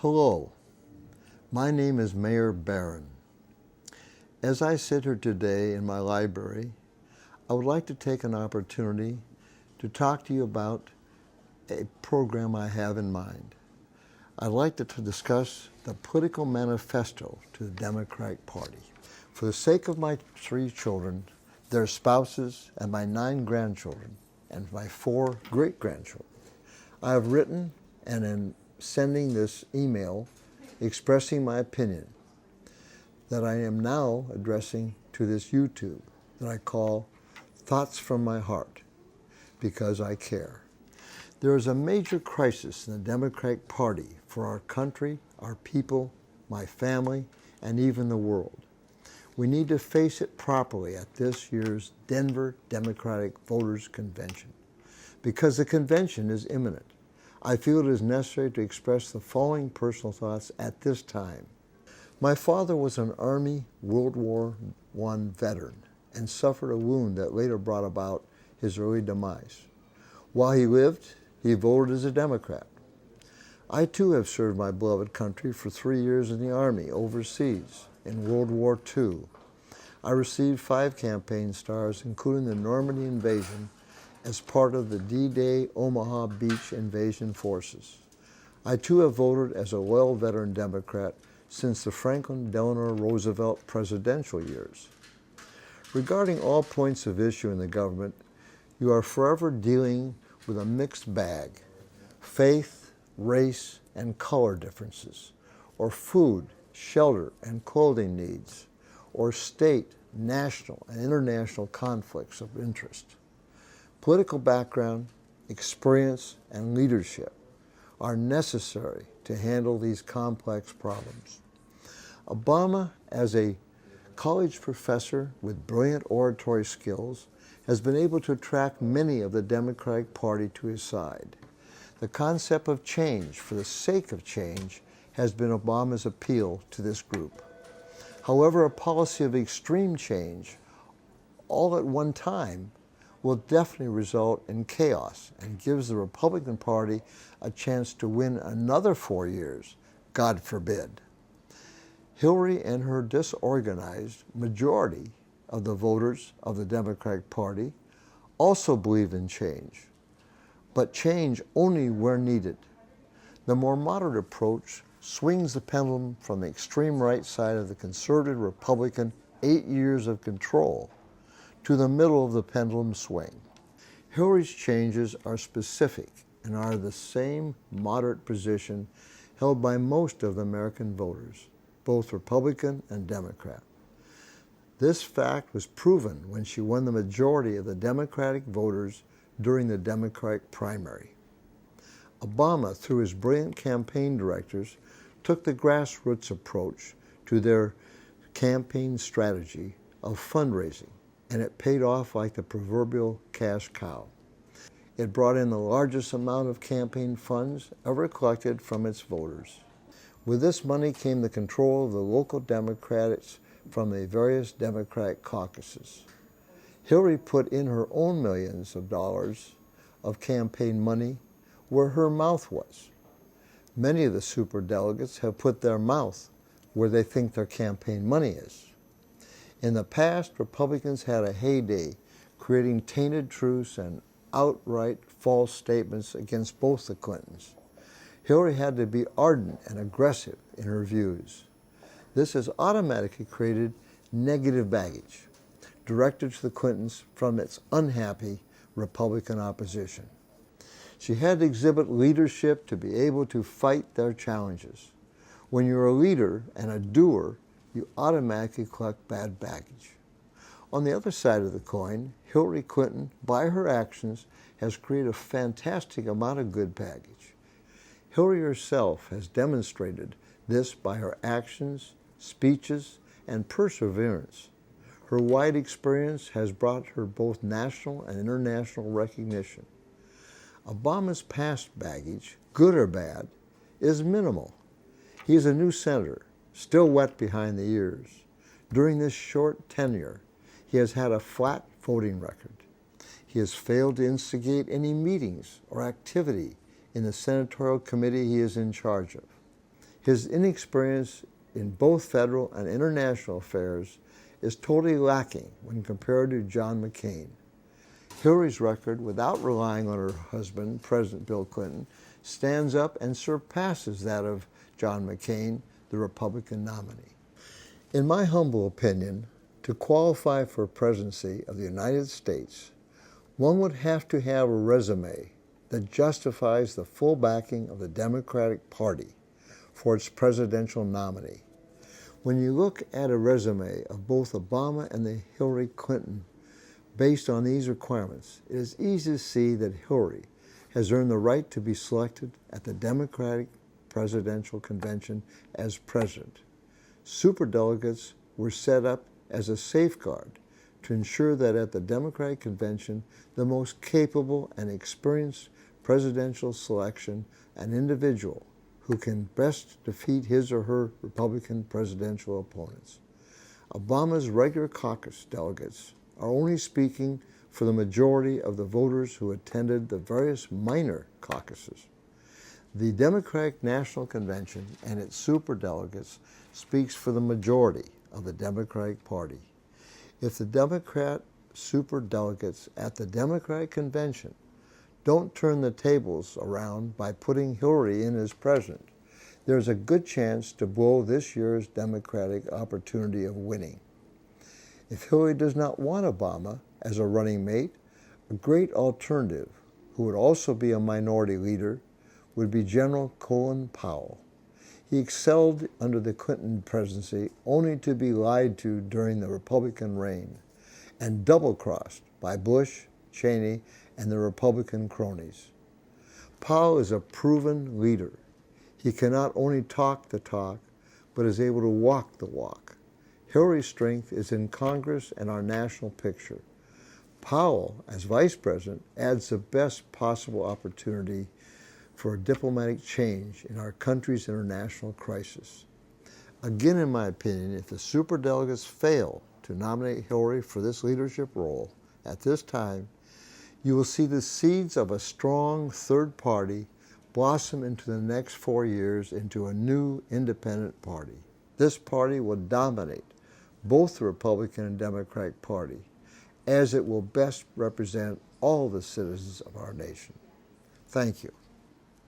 Hello, my name is Mayor Barron. As I sit here today in my library, I would like to take an opportunity to talk to you about a program I have in mind. I'd like to discuss the political manifesto to the Democratic Party. For the sake of my 3 children, their spouses, and my 9 grandchildren, and my 4 great-grandchildren, I have written and am sending this email expressing my opinion that I am now addressing to this YouTube that I call Thoughts from My Heart, because I care. There is a major crisis in the Democratic Party for our country, our people, my family, and even the world. We need to face it properly at this year's Denver Democratic Voters Convention. Because the convention is imminent, I feel it is necessary to express the following personal thoughts at this time. My father was an Army World War I veteran and suffered a wound that later brought about his early demise. While he lived, he voted as a Democrat. I too have served my beloved country for 3 years in the Army overseas in World War II. I received 5 campaign stars, including the Normandy invasion, as part of the D-Day Omaha Beach invasion forces. I too have voted as a loyal veteran Democrat since the Franklin Delano Roosevelt presidential years. Regarding all points of issue in the government, you are forever dealing with a mixed bag: faith, race, and color differences, or food, shelter, and clothing needs, or state, national, and international conflicts of interest. Political background, experience, and leadership are necessary to handle these complex problems. Obama, as a college professor with brilliant oratory skills, has been able to attract many of the Democratic Party to his side. The concept of change for the sake of change has been Obama's appeal to this group. However, a policy of extreme change all at one time will definitely result in chaos and gives the Republican Party a chance to win another 4 years, God forbid. Hillary and her disorganized majority of the voters of the Democratic Party also believe in change, but change only where needed. The more moderate approach swings the pendulum from the extreme right side of the conservative Republican 8 years of control to the middle of the pendulum swing. Hillary's changes are specific and are the same moderate position held by most of the American voters, both Republican and Democrat. This fact was proven when she won the majority of the Democratic voters during the Democratic primary. Obama, through his brilliant campaign directors, took the grassroots approach to their campaign strategy of fundraising, and it paid off like the proverbial cash cow. It brought in the largest amount of campaign funds ever collected from its voters. With this money came the control of the local Democrats from the various Democratic caucuses. Hillary put in her own millions of dollars of campaign money where her mouth was. Many of the superdelegates have put their mouth where they think their campaign money is. In the past, Republicans had a heyday creating tainted truths and outright false statements against both the Clintons. Hillary had to be ardent and aggressive in her views. This has automatically created negative baggage directed to the Clintons from its unhappy Republican opposition. She had to exhibit leadership to be able to fight their challenges. When you're a leader and a doer, you automatically collect bad baggage. On the other side of the coin, Hillary Clinton, by her actions, has created a fantastic amount of good baggage. Hillary herself has demonstrated this by her actions, speeches, and perseverance. Her wide experience has brought her both national and international recognition. Obama's past baggage, good or bad, is minimal. He is a new senator, still wet behind the ears. During this short tenure, he has had a flat voting record. He has failed to instigate any meetings or activity in the senatorial committee he is in charge of. His inexperience in both federal and international affairs is totally lacking when compared to John McCain. Hillary's record, without relying on her husband, President Bill Clinton, stands up and surpasses that of John McCain, the Republican nominee. In my humble opinion, to qualify for presidency of the United States, one would have to have a resume that justifies the full backing of the Democratic Party for its presidential nominee. When you look at a resume of both Obama and the Hillary Clinton based on these requirements, it is easy to see that Hillary has earned the right to be selected at the Democratic Presidential Convention as president. Superdelegates were set up as a safeguard to ensure that at the Democratic Convention, the most capable and experienced presidential selection, an individual who can best defeat his or her Republican presidential opponents. Obama's regular caucus delegates are only speaking for the majority of the voters who attended the various minor caucuses. The Democratic National Convention and its superdelegates speaks for the majority of the Democratic Party. If the Democrat superdelegates at the Democratic Convention don't turn the tables around by putting Hillary in as president, there's a good chance to blow this year's Democratic opportunity of winning. If Hillary does not want Obama as a running mate, a great alternative, who would also be a minority leader, would be General Colin Powell. He excelled under the Clinton presidency only to be lied to during the Republican reign and double-crossed by Bush, Cheney, and the Republican cronies. Powell is a proven leader. He can not only talk the talk, but is able to walk the walk. Hillary's strength is in Congress and our national picture. Powell, as vice president, adds the best possible opportunity for a diplomatic change in our country's international crisis. Again, in my opinion, if the superdelegates fail to nominate Hillary for this leadership role at this time, you will see the seeds of a strong third party blossom into the next 4 years into a new independent party. This party will dominate both the Republican and Democratic Party, as it will best represent all the citizens of our nation. Thank you.